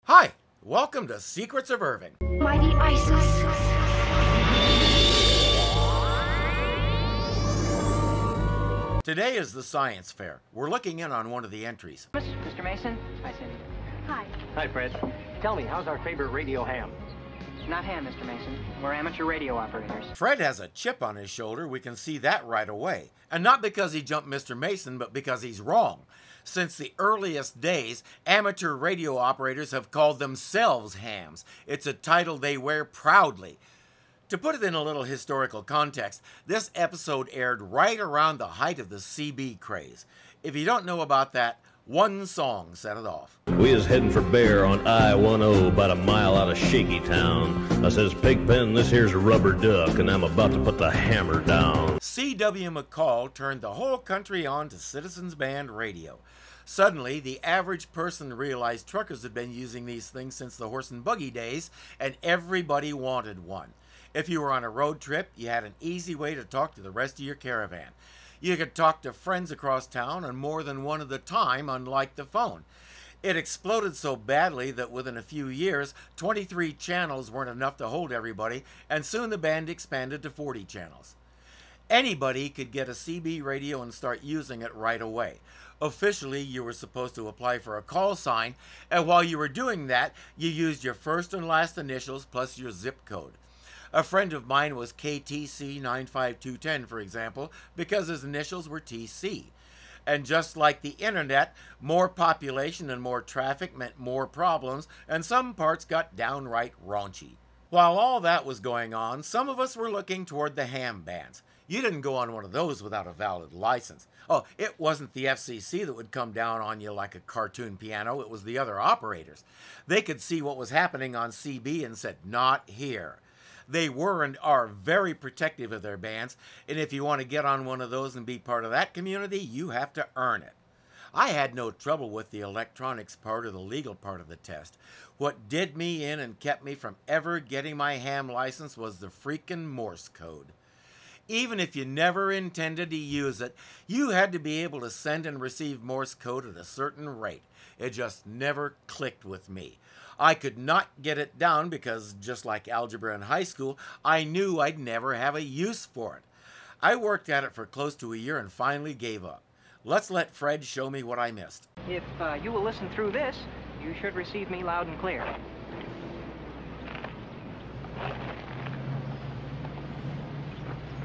Hi, welcome to Secrets of Irving. Mighty Isis. Today is the science fair. We're looking in on one of the entries. Mr. Mason? Hi, Cindy. Hi. Hi, Fred. Tell me, how's our favorite radio ham? Not ham, Mr. Mason. We're amateur radio operators. Fred has a chip on his shoulder. We can see that right away. And not because he jumped Mr. Mason, but because he's wrong. Since the earliest days, amateur radio operators have called themselves hams. It's a title they wear proudly. To put it in a little historical context, this episode aired right around the height of the CB craze. If you don't know about that, one song set it off. We is heading for Bear on I-10, about a mile out of Shaky Town. I says, Pigpen, this here's a rubber duck, and I'm about to put the hammer down. C.W. McCall turned the whole country on to Citizens Band radio. Suddenly, the average person realized truckers had been using these things since the horse and buggy days, and everybody wanted one. If you were on a road trip, you had an easy way to talk to the rest of your caravan. You could talk to friends across town and more than one at a time, unlike the phone. It exploded so badly that within a few years, 23 channels weren't enough to hold everybody, and soon the band expanded to 40 channels. Anybody could get a CB radio and start using it right away. Officially, you were supposed to apply for a call sign, and while you were doing that, you used your first and last initials plus your zip code. A friend of mine was KTC 95210, for example, because his initials were TC. And just like the internet, more population and more traffic meant more problems, and some parts got downright raunchy. While all that was going on, some of us were looking toward the ham bands. You didn't go on one of those without a valid license. Oh, it wasn't the FCC that would come down on you like a cartoon piano, it was the other operators. They could see what was happening on CB and said, not here. They were and are very protective of their bands, and if you want to get on one of those and be part of that community, you have to earn it. I had no trouble with the electronics part or the legal part of the test. What did me in and kept me from ever getting my ham license was the freaking Morse code. Even if you never intended to use it, you had to be able to send and receive Morse code at a certain rate. It just never clicked with me. I could not get it down because, just like algebra in high school, I knew I'd never have a use for it. I worked at it for close to a year and finally gave up. Let's let Fred show me what I missed. If you will listen through this, you should receive me loud and clear.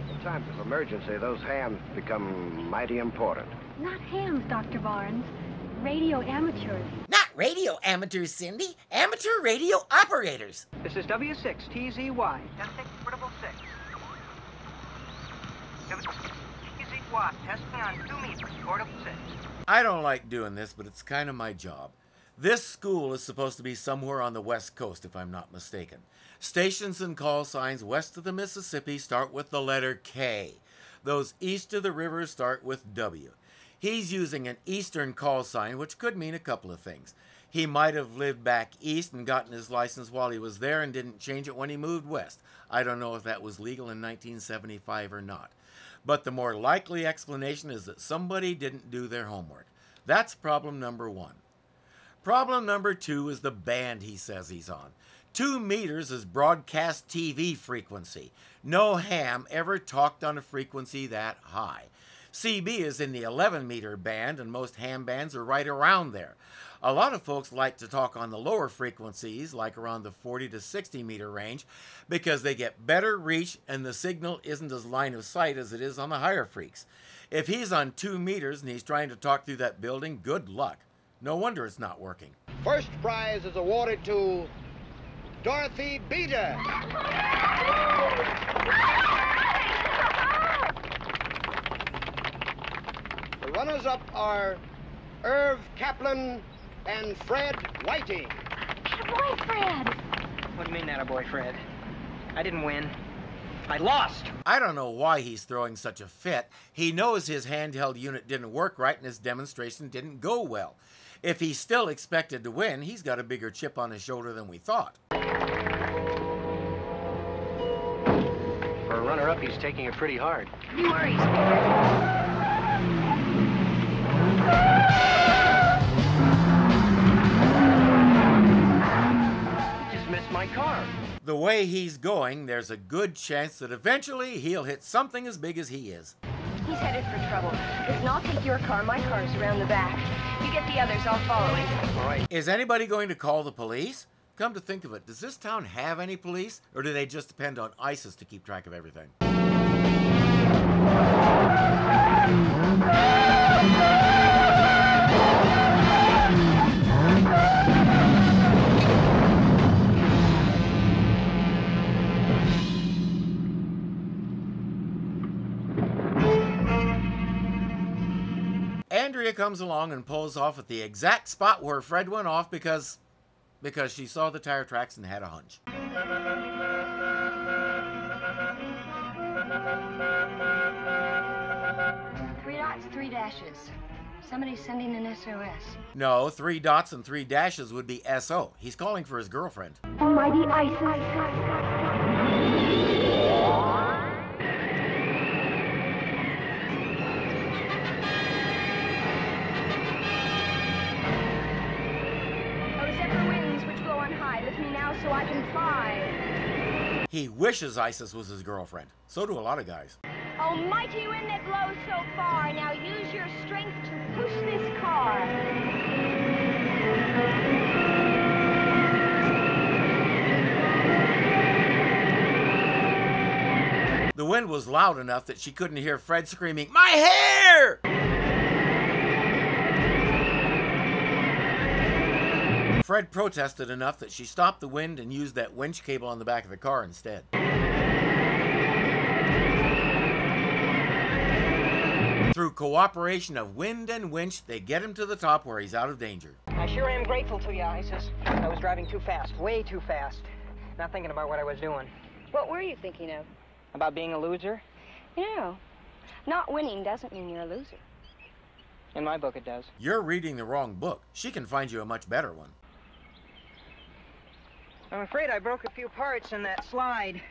In times of emergency, those hams become mighty important. Not hams, Dr. Barnes. Radio amateurs. Not radio amateurs, Cindy. Amateur radio operators. This is W6 TZY. Testing portable 6. TZY, testing on 2 meters, portable 6. I don't like doing this, but it's kind of my job. This school is supposed to be somewhere on the West Coast, if I'm not mistaken. Stations and call signs west of the Mississippi start with the letter K. Those east of the river start with W. He's using an eastern call sign, which could mean a couple of things. He might have lived back east and gotten his license while he was there and didn't change it when he moved west. I don't know if that was legal in 1975 or not. But the more likely explanation is that somebody didn't do their homework. That's problem number one. Problem number two is the band he says he's on. 2 meters is broadcast TV frequency. No ham ever talked on a frequency that high. CB is in the 11-meter band, and most ham bands are right around there. A lot of folks like to talk on the lower frequencies, like around the 40 to 60-meter range, because they get better reach and the signal isn't as line of sight as it is on the higher freaks. If he's on 2 meters and he's trying to talk through that building, good luck. No wonder it's not working. First prize is awarded to Dorothy Beater. The runners-up are Irv Kaplan and Fred Whiting. Boy, Fred. What do you mean, attaboy, Fred? I didn't win. I lost. I don't know why he's throwing such a fit. He knows his handheld unit didn't work right and his demonstration didn't go well. If he's still expected to win, he's got a bigger chip on his shoulder than we thought. For a runner-up, he's taking it pretty hard. No worries. my car. The way he's going, there's a good chance that eventually he'll hit something as big as he is. He's headed for trouble. Listen, I'll take your car. My car's around the back. You get the others. I'll follow him. All right. Is anybody going to call the police? Come to think of it, does this town have any police? Or do they just depend on ISIS to keep track of everything? Andrea comes along and pulls off at the exact spot where Fred went off because she saw the tire tracks and had a hunch. Three dots, three dashes. Somebody's sending an SOS. No, 3 dots and 3 dashes would be SO. He's calling for his girlfriend. Almighty ISIS. So I can fly. He wishes ISIS was his girlfriend. So do a lot of guys. Almighty wind that blows so far, now use your strength to push this car. The wind was loud enough that she couldn't hear Fred screaming, "My hair!" Fred protested enough that she stopped the wind and used that winch cable on the back of the car instead. Through cooperation of wind and winch, they get him to the top where he's out of danger. I sure am grateful to you, Isis. I was driving too fast, way too fast. Not thinking about what I was doing. What were you thinking of? About being a loser? You know, not winning doesn't mean you're a loser. In my book, it does. You're reading the wrong book. She can find you a much better one. I'm afraid I broke a few parts in that slide.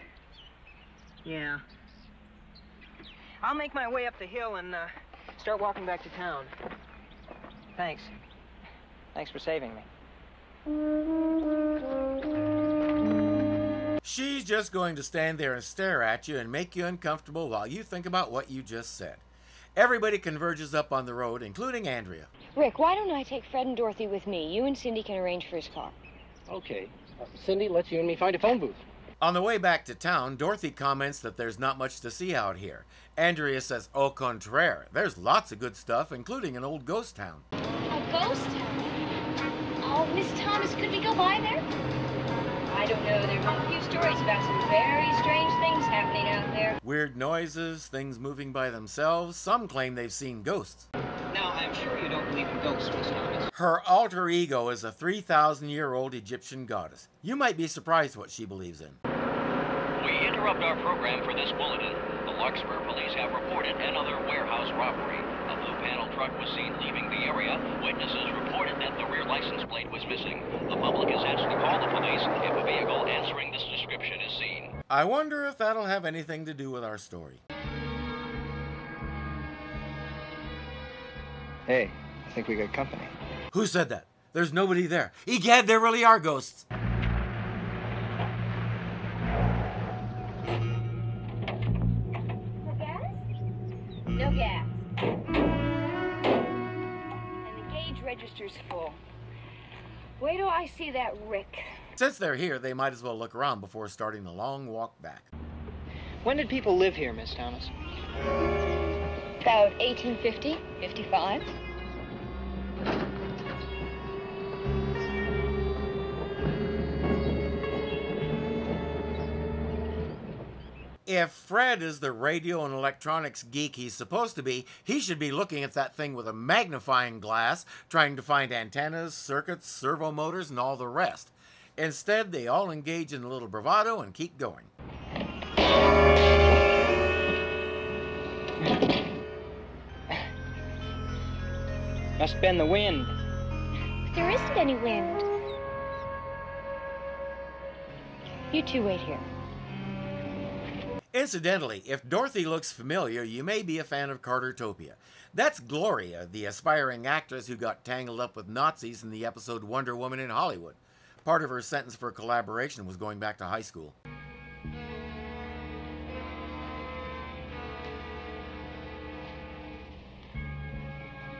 Yeah. I'll make my way up the hill and start walking back to town. Thanks. Thanks for saving me. She's just going to stand there and stare at you and make you uncomfortable while you think about what you just said. Everybody converges up on the road, including Andrea. Rick, why don't I take Fred and Dorothy with me? You and Cindy can arrange for his car. Okay. Cindy, let's you and me find a phone booth. On the way back to town, Dorothy comments that there's not much to see out here. Andrea says, au contraire, there's lots of good stuff, including an old ghost town. A ghost town? Oh, Miss Thomas, could we go by there? I don't know. There have been a few stories about some very strange things happening out there. Weird noises, things moving by themselves. Some claim they've seen ghosts. Now, I'm sure you don't believe in ghosts, Miss Thomas. Her alter ego is a 3,000-year-old Egyptian goddess. You might be surprised what she believes in. We interrupt our program for this bulletin. The Larkspur police have reported another warehouse robbery. A blue panel truck was seen leaving the area. Witnesses reported that the rear license plate was missing. The public is asked to call the police if a vehicle answering this description is seen. I wonder if that'll have anything to do with our story. Hey, I think we got company. Who said that? There's nobody there. Egad, there really are ghosts. No gas? No gas. And the gauge register's full. Wait till I see that Rick. Since they're here, they might as well look around before starting the long walk back. When did people live here, Miss Thomas? About 1850, 55. If Fred is the radio and electronics geek he's supposed to be, he should be looking at that thing with a magnifying glass, trying to find antennas, circuits, servo motors, and all the rest. Instead, they all engage in a little bravado and keep going. Must have been the wind. There isn't any wind. You two wait here. Incidentally, if Dorothy looks familiar, you may be a fan of Cartertopia. That's Gloria, the aspiring actress who got tangled up with Nazis in the episode Wonder Woman in Hollywood. Part of her sentence for collaboration was going back to high school.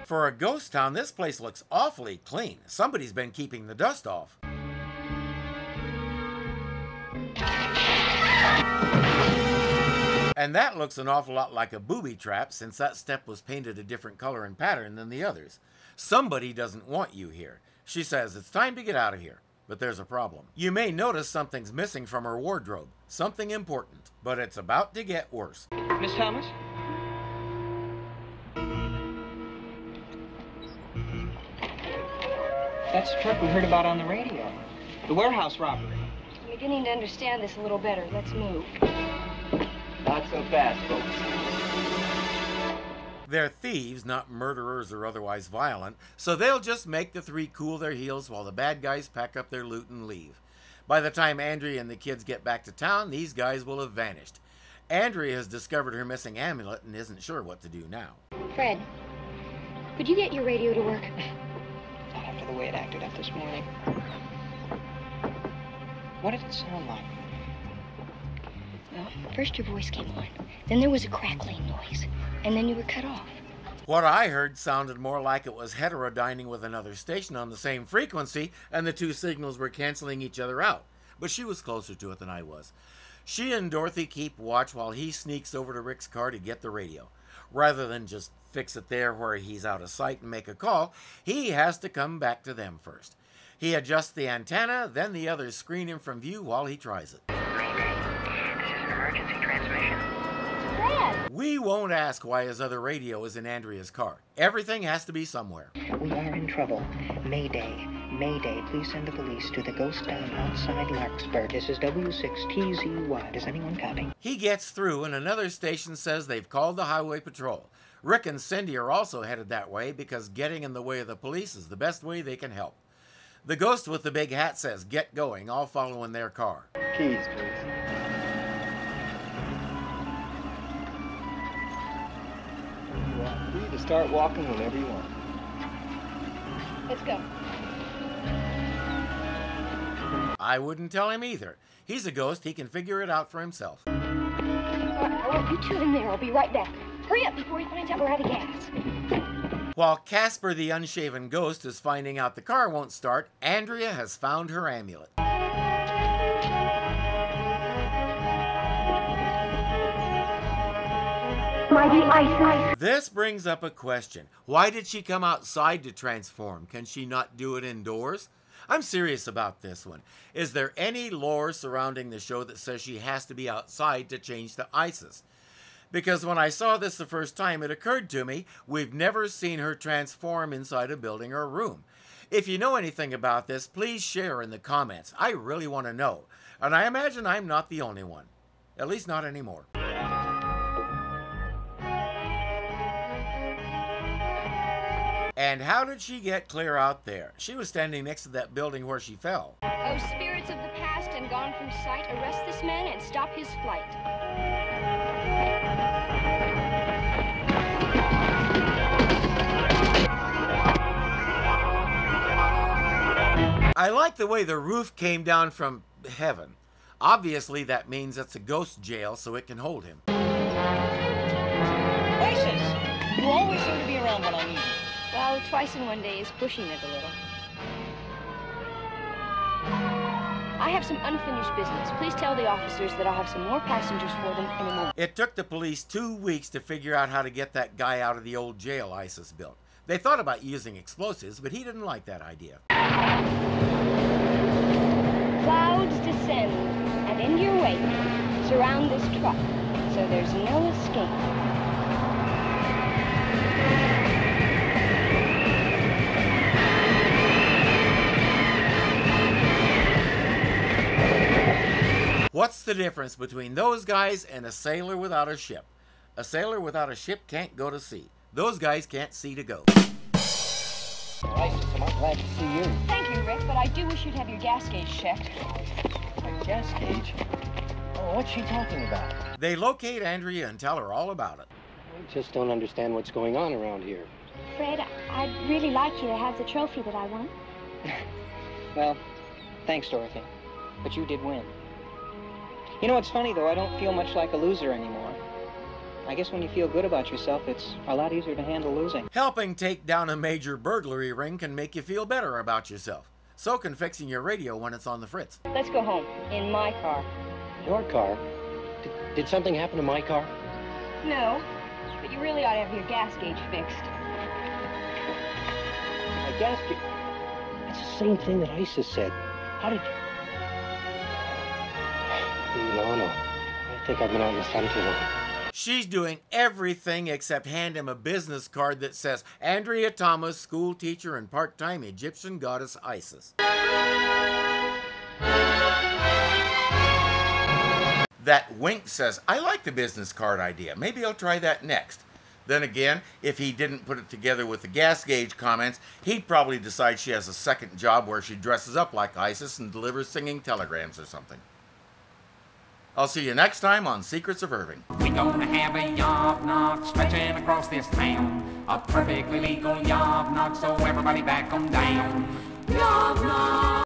For a ghost town, this place looks awfully clean. Somebody's been keeping the dust off. And that looks an awful lot like a booby trap, since that step was painted a different color and pattern than the others. Somebody doesn't want you here. She says it's time to get out of here, but there's a problem. You may notice something's missing from her wardrobe, something important, but it's about to get worse. Miss Thomas? That's the truck we heard about on the radio. The warehouse robbery. I'm beginning to understand this a little better. Let's move. Not so fast, folks. They're thieves, not murderers or otherwise violent, so they'll just make the three cool their heels while the bad guys pack up their loot and leave. By the time Andrea and the kids get back to town, these guys will have vanished. Andrea has discovered her missing amulet and isn't sure what to do now. Fred, could you get your radio to work? Not after the way it acted up this morning. What did it sound like? Well, first your voice came on, then there was a crackling noise, and then you were cut off. What I heard sounded more like it was heterodyning with another station on the same frequency, and the two signals were canceling each other out. But she was closer to it than I was. She and Dorothy keep watch while he sneaks over to Rick's car to get the radio. Rather than just fix it there where he's out of sight and make a call, he has to come back to them first. He adjusts the antenna, then the others screen him from view while he tries it. Emergency transmission. Fred! We won't ask why his other radio is in Andrea's car. Everything has to be somewhere. We are in trouble. Mayday. Mayday. Please send the police to the ghost town outside Larkspur. This is W6TZY. Does anyone copy? He gets through and another station says they've called the highway patrol. Rick and Cindy are also headed that way because getting in the way of the police is the best way they can help. The ghost with the big hat says, "Get going," all follow in their car. Keys, please. You are free to start walking whenever you want. Let's go. I wouldn't tell him either. He's a ghost, he can figure it out for himself. All right, you two in there. I'll be right back. Hurry up before he finds out we're out of gas. While Casper the unshaven ghost is finding out the car won't start, Andrea has found her amulet. Mighty Isis. This brings up a question. Why did she come outside to transform? Can she not do it indoors? I'm serious about this one. Is there any lore surrounding the show that says she has to be outside to change to Isis? Because when I saw this the first time, it occurred to me, we've never seen her transform inside a building or a room. If you know anything about this, please share in the comments. I really want to know. And I imagine I'm not the only one. At least not anymore. And how did she get clear out there? She was standing next to that building where she fell. Oh, spirits of the past and gone from sight, arrest this man and stop his flight. I like the way the roof came down from heaven. Obviously that means it's a ghost jail so it can hold him. Isis! You always seem to be around when I need you. Well, twice in one day is pushing it a little. I have some unfinished business. Please tell the officers that I'll have some more passengers for them in a moment. It took the police 2 weeks to figure out how to get that guy out of the old jail Isis built. They thought about using explosives, but he didn't like that idea. Clouds descend, and in your wake, surround this truck, so there's no escape. What's the difference between those guys and a sailor without a ship? A sailor without a ship can't go to sea. Those guys can't see to go. Isis, am I glad to see you. Thank you, Rick, but I do wish you'd have your gas gauge checked. A gas gauge? Oh, what's she talking about? They locate Andrea and tell her all about it. I just don't understand what's going on around here. Fred, I'd really like you to have the trophy that I won. Well, Thanks, Dorothy. But you did win. You know, it's funny, though. I don't feel much like a loser anymore. I guess when you feel good about yourself, it's a lot easier to handle losing. Helping take down a major burglary ring can make you feel better about yourself. So can fixing your radio when it's on the fritz. Let's go home. In my car. Your car? Did something happen to my car? No, but you really ought to have your gas gauge fixed. My gas gauge? That's the same thing that Isis said. How did... No. I think I've been out in the sun too long. She's doing everything except hand him a business card that says Andrea Thomas, school teacher and part-time Egyptian goddess Isis. That wink says, I like the business card idea. Maybe I'll try that next. Then again, if he didn't put it together with the gas gauge comments, he'd probably decide she has a second job where she dresses up like Isis and delivers singing telegrams or something. I'll see you next time on Secrets of Irving. We're gonna have a yob knock stretching across this town. A perfectly legal yob knock, so everybody back 'em down. Yob knock!